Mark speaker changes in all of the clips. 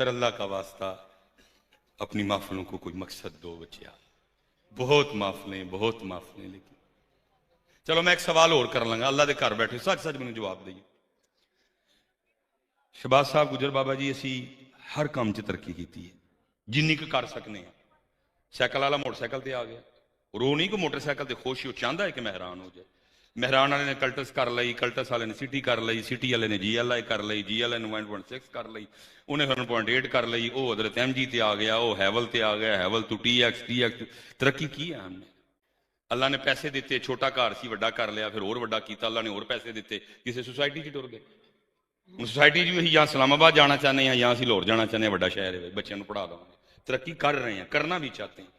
Speaker 1: پتر اللہ کا واسطہ اپنی محفلوں کو کوئی مقصد دو بچیا. بہت محفلیں لیکن چلو میں ایک سوال اور کر لوں گا. اللہ دے گھر بیٹھے سچ سچ مجھے جواب دئیے. شہباز صاحب گجر بابا جی اسی ہر کام چ ترقی کی ہے جنی کو کر سکنے ہیں. سائیکل والا موٹر سائیکل تے آ گیا, رو نہیں کو موٹر سائیکل تے خوش ہو چاہتا ہے کہ مہران ہو جائے. مہران والے نے کلٹس کر لئی, کلٹس والے نے سٹی کر لئی, سٹی والے نے جی ایل آئی کر لئی, جی ایل آئی نے 1.6 کر لئی, انہیں 1.8 کر لئی, وہ حضرت ایم جی تے آ گیا, وہ ہیول تے آ گیا, ہیول تو ٹی ایکس ترقی کی ہے ہم نے. اللہ نے پیسے دیتے, چھوٹا گھر سی وڈا کر لیا, پھر اور وڈا کیتا, اللہ نے اور پیسے دیتے, کسی سوسائٹی چ ٹر گئے. سوسائٹی بھی یا اسلام آباد جانا چاہتے ہیں یا اسی لاہور جانا چاہتے ہیں, وڈا شہر ہے, بچوں کو پڑھا دو. ترقی کر رہے ہیں, کرنا بھی چاہتے ہیں.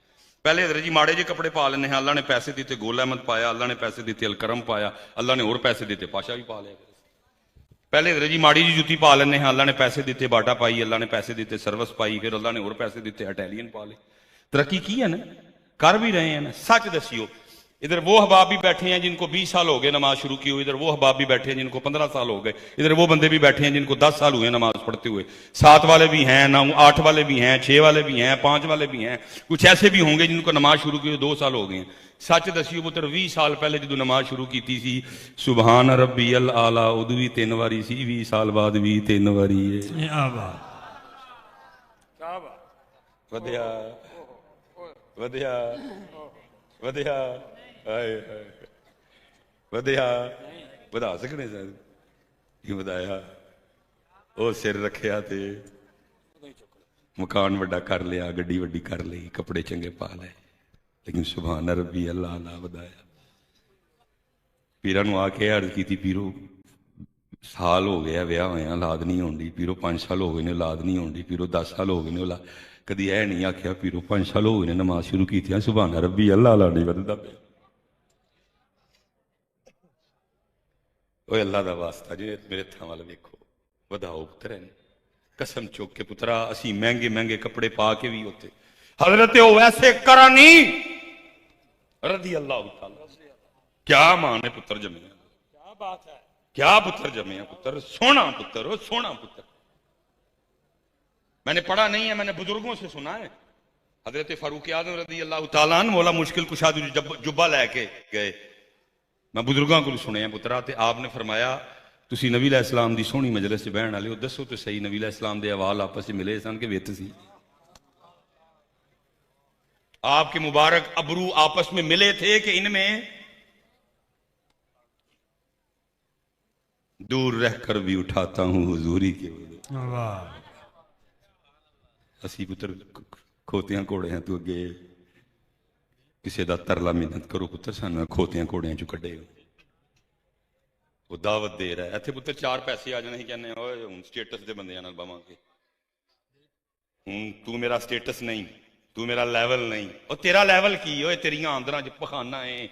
Speaker 1: پہلے حضرت جی ماڑے جے کپڑے پا لینے ہیں, اللہ نے پیسے دیتے گول احمد پایا, اللہ نے پیسے دیتے الکرم پایا, اللہ نے اور پیسے دیتے پاشا بھی پا لیا. پہلے حضرت جی ماڑی جی جوتی پا لینے ہیں, اللہ نے پیسے دیتے باٹا پائی, اللہ نے پیسے دیتے سروس پائی, پھر اللہ نے اور پیسے دیتے اٹیلین پا لے. ترقی کی ہے نا, کر بھی رہے ہیں نا. سچ دسیو, ادھر وہ احباب بھی بیٹھے ہیں جن کو 20 سال ہو گئے نماز شروع کی ہوئی, ادھر وہ احباب بھی بیٹھے ہیں جن کو 15 سال ہو گئے, ادھر وہ بندے بھی بیٹھے ہیں جن کو 10 سال ہوئے نماز پڑھتے ہوئے. 7 والے بھی ہیں, 9 8 والے بھی ہیں, 6 والے بھی ہیں, 5 والے بھی ہیں, کچھ ایسے بھی ہوں گے جن کو نماز شروع کی ہوئی 2 سال ہو گئے ہیں. سچ دسیو پتر 20 سال پہلے جدو نماز شروع کی سی سبحان ربی الاعلی ادو بھی 3 واری سی, 20 سال بعد بھی 3 واری ہے. ودیا ودیا ودیا ودیا ودا سکنے سر کیوں ودایا, وہ سر رکھیا تے مکان وڈا کر لیا, گڈی وڈی کر لی, کپڑے چنگے پا لے, لیکن سبحان ربی اللہ نہ ودایا. پیرا نو آ کے عرض کی تھی, پیرو سال ہو گیا ویاہ ہویا اولاد نہیں ہونی, پیرو 5 سال ہو گئے نے اولاد نہیں ہونی, پیرو 10 سال ہو گئے نے اولاد, کدی اے نہیں آخیا پیرو 5 سال ہو گئے نے نماز شروع کی تھی سبحان ربی اللہ نہیں ودتا پیا. اوے اللہ دا واسطہ جی میرے تھاں وال ویکھو, وداؤ پتر ہیں قسم چوک کے پترا, اسی مہنگے مہنگے کپڑے پا کے بھی ہوتے حضرت ہو ویسے کرانی رضی اللہ تعالی. کیا ماں نے پتر جمے, کیا بات ہے, کیا پتر جمے ہیں پتر, سونا پتر ہو, سونا پتر. میں نے پڑھا نہیں ہے, میں نے بزرگوں سے سنا ہے. حضرت فاروق اعظم رضی اللہ تعالیٰ عنہ مولا مشکل کشا جبہ لے کے گئے, میں بزرگاں کو سنے ہیں پترا, تے آپ نے فرمایا تسی نبی علیہ السلام دی سونی مجلس سے بہن والے ہو, دسو تو صحیح نبی علیہ السلام دے احوال آپس سے ملے سن کے ویت سی, آپ کے مبارک ابرو آپس میں ملے تھے کہ ان میں دور رہ کر بھی اٹھاتا ہوں حضوری کے اسی پتر کھوتیاں کوڑے ہیں تو اگے کسی دا ترلا محنت کرو پتر سانو کھوتیاں کوڑیاں چو کڈے ہو. وہ دعوت دے رہا ہے ایتھے پتر 4 پیسے آ جانے ہی کہنے ہوئے ہوں سٹیٹس دے بندے نال باواں کے, ہوں تو میرا سٹیٹس نہیں, تو میرا لیول نہیں. اور تیرا لیول کی ہوئے, تیریاں آندراں جو پخانہ ہیں,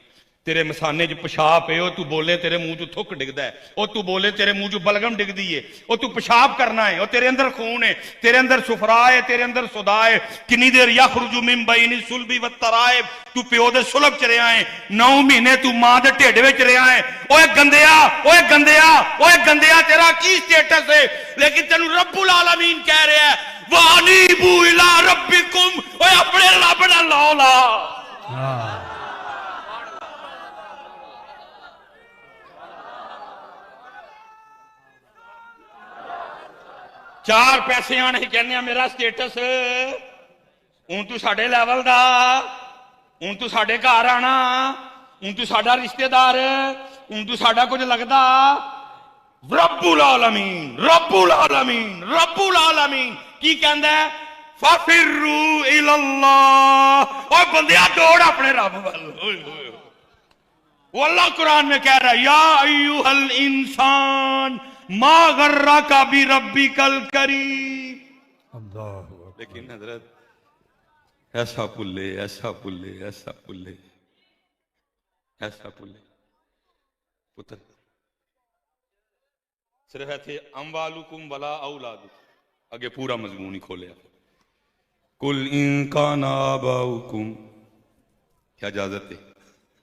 Speaker 1: تیرے مسانے جو پیشاب ہے, او تو بولے تیرے منہ جو تھک ڈگدا ہے, او تو بولے تیرے منہ جو بلغم ڈگ دی ہے, او تو پیشاب کرنا ہے, او تیرے اندر خون ہے, تیرے اندر سفرا ہے, تیرے اندر صدا ہے. کنی دیر یخرج من بین الصلب والترائب, تو پیو دے صلب چ رہیا ہے, 9 مہینے تو ماں دے ڈھڈ وچ رہیا ہے. اوے گندیا, اوے گندیا, اوے گندیا, تیرا کی سٹیٹس ہے, لیکن تینوں رب العالمین کہہ رہا ہے وَأَنِيبُوا إِلَىٰ رَبِّكُمْ, اوے اپنے رب نال لاؤ لا. چار پیسے آنے کہنے میرا سٹیٹس, ہوں تو ساڈے لیول دا, ہوں تو ساڈے گھر آنا, ہوں تو ساڈا رشتہ دار, ہوں تو ساڈا کچھ لگدا. رب العالمین, رب العالمین, رب العالمین کی کہندا ہے فَفِرُّوا إِلَى اللَّهِ, اور بندیا دوڑ اپنے رب وال. وہ اللہ قرآن میں کہہ رہا ہے یا ایوہ الانسان ما غرک بربک الکریم. لیکن حضرت ایسا پلے, ایسا پلے, ایسا پلے, ایسا پلے پتر صرف ایتھے اموالکم ولا اولادکم, اگے پورا مضمون ہی کھولیا. قل ان کان آباؤکم, کیا اجازت ہے,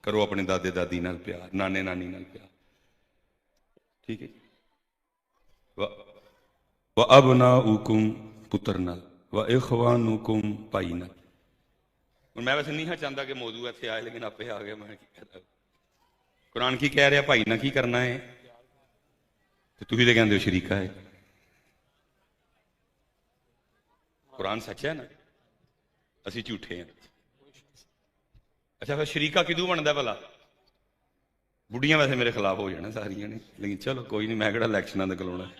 Speaker 1: کرو اپنے دادے دادی نال پیار, نانے نانی نال پیار, ٹھیک ہے. وَأَبْنَاؤُكُمْ, ਪੁੱਤਰ ਨਾਲ, ਵਾ ਇਖਵਾਨੁਕੁਮ ਭਾਈ ਨਾਲ। ਹੁਣ ਮੈਂ ਵੈਸੇ ਨਹੀਂ ਹਾਂ ਚਾਹੁੰਦਾ ਕਿ ਮੌਜੂ ਇੱਥੇ ਆਏ, ਲੇਕਿਨ ਆਪੇ ਆ ਗਿਆ, ਮੈਂ ਕੀ ਕਰਾਂ। ਕੁਰਾਨ ਕੀ ਕਹਿ ਰਿਹਾ, ਭਾਈ ਨਾਲ ਕੀ ਕਰਨਾ ਹੈ, ਤੇ ਤੁਸੀਂ ਤਾਂ ਕਹਿੰਦੇ ਹੋ ਸ਼ਰੀਕਾ ਹੈ। ਕੁਰਾਨ ਸੱਚ ਹੈ ਨਾ, ਅਸੀਂ ਝੂਠੇ ਹਾਂ। ਅੱਛਾ, ਫਿਰ ਸ਼ਰੀਕਾ ਕਿਦੋਂ ਬਣਦਾ ਭਲਾ? ਬੁੱਢੀਆਂ ਵੈਸੇ ਮੇਰੇ ਖਿਲਾਫ ਹੋ ਜਾਣਾ ਸਾਰੀਆਂ ਨੇ, ਲੇਕਿਨ ਚਲੋ ਕੋਈ ਨਹੀਂ, ਮੈਂ ਕਿਹੜਾ ਇਲੈਕਸ਼ਨਾਂ ਦਾ ਖਲੋਣਾ।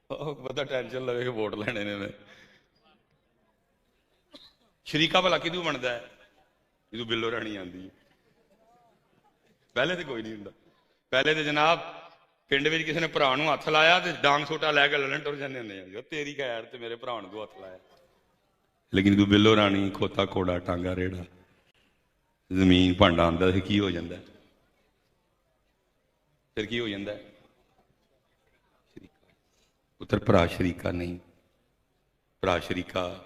Speaker 1: ਉਹ ਬੰਦਾ ਟੈਨਸ਼ਨ ਲਵੇ ਕਿ ਵੋਟ ਲੈਣੇ ਨੇ ਮੈਂ। ਸ਼ਰੀਕਾ ਭਲਾ ਕਿਦੋਂ ਬਣਦਾ ਹੈ? ਜਦੋਂ ਬਿੱਲੋ ਰਾਣੀ ਆਉਂਦੀ ਹੈ। ਪਹਿਲੇ ਤੇ ਕੋਈ ਨਹੀਂ ਹੁੰਦਾ। ਪਹਿਲੇ ਤੇ ਜਨਾਬ ਪਿੰਡ ਵਿੱਚ ਕਿਸੇ ਨੇ ਭਰਾ ਨੂੰ ਹੱਥ ਲਾਇਆ ਤੇ ਡਾਂਗ ਸੋਟਾ ਲੈ ਕੇ ਲੜਨ ਟੁਰ ਜਾਂਦੇ ਹੁੰਦੇ ਆ, ਤੇਰੀ ਖੈਰ ਤੇ ਮੇਰੇ ਭਰਾ ਨੂੰ ਹੱਥ ਲਾਇਆ। ਲੇਕਿਨ ਜਦੋਂ ਬਿੱਲੋ ਰਾਣੀ, ਖੋਤਾ ਘੋੜਾ, ਟਾਂਗਾ ਰੇੜਾ, ਜ਼ਮੀਨ ਭਾਂਡਾ ਆਉਂਦਾ, ਫਿਰ ਕੀ ਹੋ ਜਾਂਦਾ? ਫਿਰ ਕੀ ਹੋ ਜਾਂਦਾ? ਪੁੱਤਰ ਭਰਾ ਸ਼ਰੀਕਾ ਨਹੀਂ। ਭਰਾ ਸ਼ਰੀਕਾ,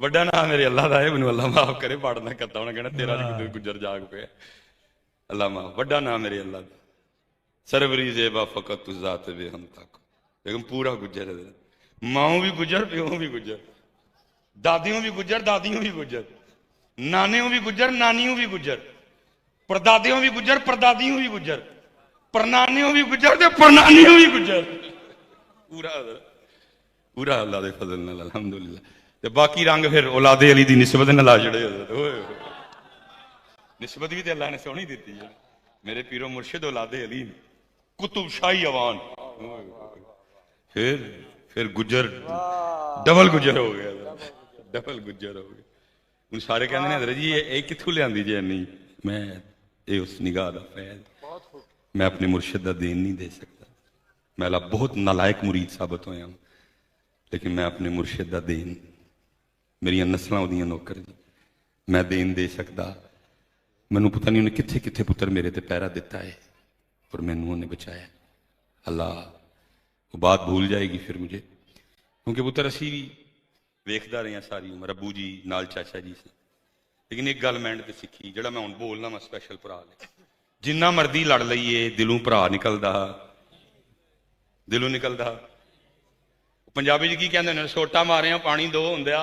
Speaker 1: ਵੱਡਾ ਨਾਮ ਮੇਰੇ ਅੱਲਾ ਦਾ ਹੈ, ਮੈਨੂੰ ਅੱਲਾ ਮਾਫ ਕਰੇ, ਪੜਨਾ ਕਰਤਾ ਹੋਣਾ, ਕਹਿਣਾ ਤੇਰਾ ਗੁਜਰ ਜਾਗ ਪਿਆ, ਅੱਲਾ ਮਾਫ। ਵੱਡਾ ਨਾਮ ਮੇਰੇ ਅੱਲਾ ਦਾ, ਸਰਵਰੀ ਜ਼ੇਬਾ ਫਕਤ ਤੁ ਜ਼ਾਤ ਵੇ ਹਮ ਤੱਕ, ਲੇਕਿਨ ਪੂਰਾ ਗੁਜਰ ਹੈ। ਮਾਂ ਵੀ ਗੁਜਰ, ਪਿਓ ਵੀ ਗੁਜਰ, ਦਾਦੀਆਂ ਵੀ ਗੁਜਰ, ਦਾਦੀਆਂ ਵੀ ਗੁਜਰ, ਨਾਨਿਓ ਵੀ ਗੁਜਰ, ਨਾਨੀਓ ਵੀ ਗੁਜਰ, ਪਰਦਾਦਿਓ ਵੀ ਗੁਜਰ, ਪਰਦਾਦੀਓ ਵੀ ਗੁਜਰ, ਪਰਨਾਨਿਓ ਵੀ ਗੁਜਰ ਤੇ ਪਰਨਾਨੀਓ ਵੀ ਗੁਜਰ। ਪੂਰਾ ਪੂਰਾ ਅੱਲਾ ਦੇ ਫਜ਼ਲ ਨਾਲ ਅਲਹਮਦੁਲਿਲਾ। ਤੇ ਬਾਕੀ ਰੰਗ ਫਿਰ ਔਲਾਦੇ ਅਲੀ ਦੀ ਨਿਸਬਤ ਨਾਲ ਆ ਜਿਹੜੇ ਨਿਸਬਤ ਵੀ ਤੇ ਅੱਲਾ ਨੇ ਸੋਹਣੀ ਦਿੱਤੀ ਹੈ। ਮੇਰੇ ਪੀਰੋ ਮੁਰਸ਼ਿਦ ਔਲਾਦੇ ਅਲੀ ਕੁਤਬ ਸ਼ਾਹੀ ਅਵਾਨ, ਫਿਰ ਗੁਜਰ ਡਬਲ ਗੁਜਰ ਹੋ ਗਿਆ, ਡਬਲ ਗੁਜਰ ਹੋ ਗਿਆ। ਹੁਣ ਸਾਰੇ ਕਹਿੰਦੇ ਨੇ ਹਜ਼ਰਤ ਜੀ ਇਹ ਕਿੱਥੋਂ ਲਿਆਂਦੀ ਜੇ ਇੰਨੀ? ਮੈਂ ਇਹ ਉਸ ਨਿਗਾਹ ਦਾ ਫੈਜ਼, ਮੈਂ ਆਪਣੇ ਮੁਰਸ਼ਿਦ ਦਾ ਦੇਣ ਨਹੀਂ ਦੇ ਸਕਦਾ। ਮੈਂ ਬਹੁਤ ਨਾਲਾਇਕ ਮੁਰੀਦ ਸਾਬਤ ਹੋਇਆ, ਲੇਕਿਨ ਮੈਂ ਆਪਣੇ ਮੁਰਸ਼ਿਦ ਦਾ ਦੇਣ, ਮੇਰੀਆਂ ਨਸਲਾਂ ਉਹਦੀਆਂ ਨੌਕਰ ਨੇ, ਮੈਂ ਦੇਣ ਦੇ ਸਕਦਾ। ਮੈਨੂੰ ਪਤਾ ਨਹੀਂ ਉਹਨੇ ਕਿੱਥੇ ਕਿੱਥੇ ਪੁੱਤਰ ਮੇਰੇ ਤੇ ਪਹਿਰਾ ਦਿੱਤਾ ਹੈ, ਪਰ ਮੈਨੂੰ ਉਹਨੇ ਬਚਾਇਆ। ਅੱਲਾ ਉਹ ਬਾਤ ਭੁੱਲ ਜਾਏਗੀ ਫਿਰ ਮੁਝੇ, ਕਿਉਂਕਿ ਪੁੱਤਰ ਅਸੀਂ ਵੀ ਵੇਖਦਾ ਰਹੇ ਹਾਂ ਸਾਰੀ ਉਮਰ, ਅੱਬੂ ਜੀ ਨਾਲ ਚਾਚਾ ਜੀ ਸੀ। ਲੇਕਿਨ ਇੱਕ ਗੱਲ ਮੈਂ ਤੇ ਸਿੱਖੀ, ਜਿਹੜਾ ਮੈਂ ਹੁਣ ਬੋਲਣਾ ਮੈਂ ਸਪੈਸ਼ਲ ਭਰਾ ਲਈ, ਜਿੰਨਾ ਮਰਜ਼ੀ ਲੜ ਲਈਏ ਦਿਲੋਂ ਭਰਾ ਨਿਕਲਦਾ, ਦਿਲੋਂ ਨਿਕਲਦਾ। ਪੰਜਾਬੀ 'ਚ ਕੀ ਕਹਿੰਦੇ ਨੇ, ਸੋਟਾ ਮਾਰਿਆ ਪਾਣੀ ਦੋ ਹੁੰਦਿਆ।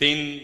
Speaker 1: 3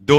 Speaker 1: 2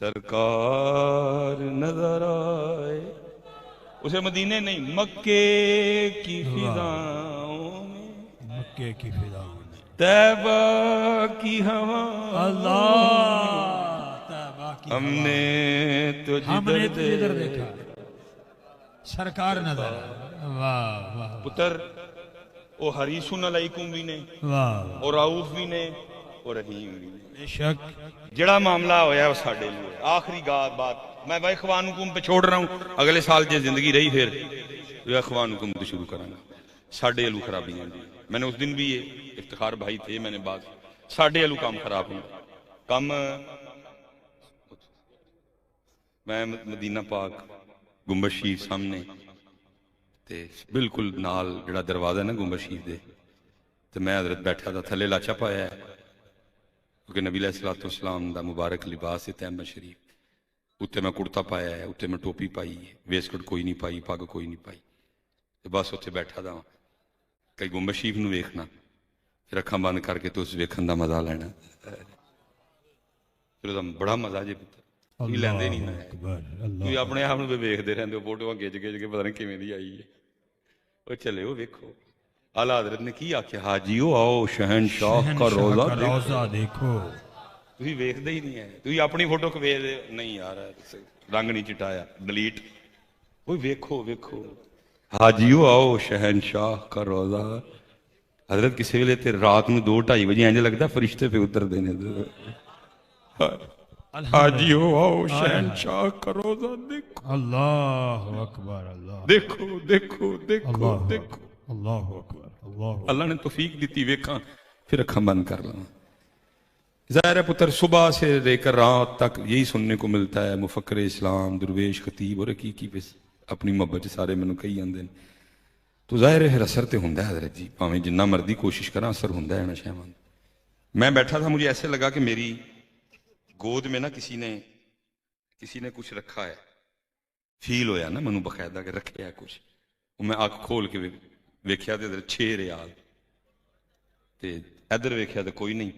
Speaker 1: سرکار نظر آئے. اسے مدینے نہیں، مکے کی فضاؤں میں،
Speaker 2: مکے کی فضاؤں میں،
Speaker 1: طیبہ کی ہوا.
Speaker 2: اللہ طیبہ کی
Speaker 1: ہم
Speaker 2: ہوا.
Speaker 1: نے تو
Speaker 2: ہم نے تو جدھر
Speaker 1: جدھر
Speaker 2: دیکھا سرکار نظر آئے. واہ واہ
Speaker 1: پتر وہ حریصن علیکم بھی نے،
Speaker 2: واہ،
Speaker 1: اور رؤوف بھی نے، اور رحیم بھی نے.
Speaker 2: بے شک.
Speaker 1: جڑا معاملہ ہویا ہے وہ ساڈے لیے. آخری بات میں بھائی اخوانکم پہ چھوڑ رہا ہوں، اگلے سال جے زندگی رہی پھر یہ اخوانکم تو شروع کروں گا. ساڈے الو خرابیاں جی، میں نے اس دن بھی یہ افتخار بھائی تھے، میں نے بات ساڈے الو کام خراب ہوں کم. میں مدینہ پاک گنبد شریف سامنے تے بالکل نال جڑا دروازہ ہے نا گنبد شریف دے، تے میں حضرت بیٹھا تھا، تھلے لاچا پایا ہے کیونکہ نبی علیہ الصلوۃ والسلام دا مبارک لباس ہے تیمم شریف. اتنے میں کرتا پایا ہے، اتنے میں ٹوپی پائی ہے، ویسکٹ کوئی نہیں پائی، پگ کوئی نہیں پائی. بس اتنے بیٹھا تھا کئی گنبد شریف نو ویکھنا، پھر اکھاں بند کر کے تو اس ویکھن دا مزہ لینا. پھر بڑا مزہ جی پتر تھی لیندے نہیں نا.
Speaker 2: اکبر.
Speaker 1: تھی
Speaker 2: اللہ
Speaker 1: اپنے آپ نو ویکھدے رہندے ہو، فوٹو گھچ گھچ کے پتہ نہیں کیویں دی آئی ہے. وہ چلے وہ ویکھو اعلیٰ حضرت نے کی آکھیا، حاجیو آؤ شہنشاہ کا روزہ دیکھو.
Speaker 2: روزہ دیکھو.
Speaker 1: تھی ویکھدے ہی نہیں ہے، تھی اپنی فوٹو کو ویکھ دے نہیں یار رنگ نہیں چٹایا، ڈیلیٹ. وہ ویکھو ویکھو حاجیو آؤ شہنشاہ کا روزہ. حضرت کسی ویلے تے رات نو 2-2:30 بجے انج لگدا فرشتے پہ اتر دینے. حاجیو آؤ شہنشاہ کا روزہ دیکھو،
Speaker 2: اللہ اکبر. اللہ
Speaker 1: دیکھو دیکھو دیکھو
Speaker 2: اللہ
Speaker 1: دیکھو.
Speaker 2: اللہ اکبر. اللہ
Speaker 1: اللہ نے توفیق دیتی ویکھاں پھر اکھاں بند کر لوں. ظاہر ہے پتر صبح سے لے کر رات تک یہی سننے کو ملتا ہے، مفکر اسلام، درویش، خطیب اور حقیقی پہ اپنی محبت سارے مینوں کہی جاندے ہیں. تو ظاہر ہے اثر تے ہوندا ہے حضرت جی، بھاویں جنہ مرضی کوشش کراں اثر ہوندا ہے نا شہمان. میں بیٹھا تھا، مجھے ایسے لگا کہ میری گود میں نا کسی نے کچھ رکھا ہے. فیل ہویا نا مینوں باقاعدہ کہ رکھیا ہے کچھ. میں اکھ کھول کے ویکھیا تے ادھر 6 ریال تے ادھر ویکھیا تے کوئی نہیں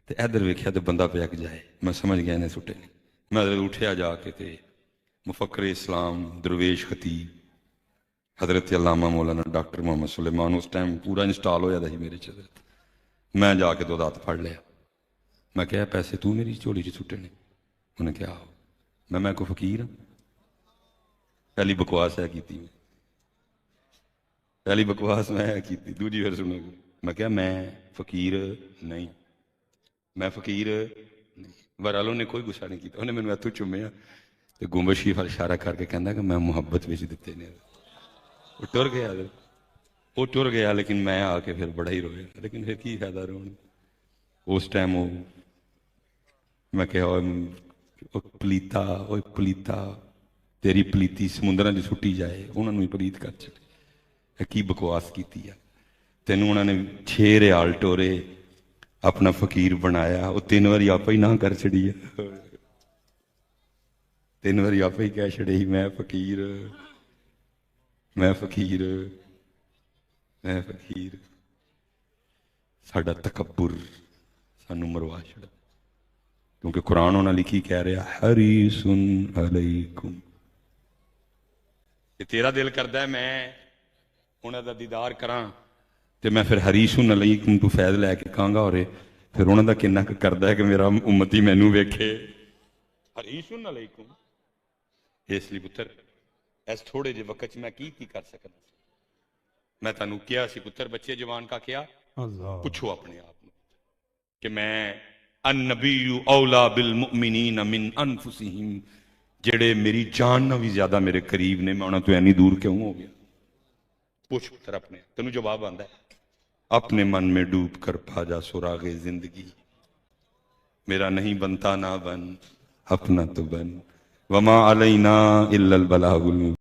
Speaker 1: تے ادھر ویکھیا تے بندہ پیا کہ جائے. میں سمجھ گیا نے سٹے نہیں. میں حضرت اٹھیا جا کے تے مفکر اسلام، درویش، خطیب حضرت علامہ مولانا ڈاکٹر محمد سلیمان اس ٹائم پورا انسٹال ہویا تھا میرے چ. میں جا کے 2 ہاتھ پھڑ لیا. میں کہا پیسے تو میری چولی چ سٹے نے؟ انہیں کہا میں کوئی فقیر ہوں؟ پہلی بکواس ہے کیتی میں، پہلی بکواس میں کیتی. دوجی پھر سنو گے. میں کہا میں فقیر نہیں، میں فقیر نہیں. بہرحال انہیں کوئی غصہ نہیں کیتا. انہیں مینوں ہاتھوں چومیا تے گنبد شریف وال اشارہ کر کے کہندا کہ میں محبت وچ دتے نے. وہ ٹر گیا، وہ ٹر گیا، لیکن میں آ کے پھر بڑا ہی رویا. لیکن پھر کی فائدہ رونے. اس ٹائم وہ میں کہا پلیتا تیری پلیتی سمندراں چ سٹی جائے، انہوں نے پلیت کر چڑے. کی بکواس کیتی ہے. تینوں انہوں نے 6 ریال ٹورے اپنا فقیر بنایا. وہ 3 واری آپ ہی نہ کر چڑی ہے، 3 واری آپ ہی کہہ چڑے ہی میں فقیر میں فقیر میں فقیر. ساڈا تکبر سانو مروا چھڑا. کیونکہ قرآن انہاں لکھی کہہ رہا حریص علیکم. کہ تیرا دل کردا ہے میں انہاں دا دیدار کراں تے میں پھر حریص علیکم تو فیض لے کے کہاں گا. اور پھر انہاں دا کنا کردا ہے کہ میرا امتی مینوں ویکھے. حریص علیکم. اس لیے پتر اس تھوڑے جے وقت میں کی کر سکنا. میں تانوں کیا سی پتر بچے جوان کا کیا
Speaker 2: اللہ.
Speaker 1: پوچھو اپنے آپ کہ میں النبی اولا بالمؤمنین من انفسہم، جڑے میری جان نہ بھی زیادہ میرے قریب نے، میں انہاں تو اینی دور کیوں ہو گیا؟ پوچھ پتر اپنے. تینوں جواب آندا ہے اپنے من میں ڈوب کر پا جا سراغ زندگی. میرا نہیں بنتا نہ بن، اپنا تو بن. وما علینا الا البلاغ المبین.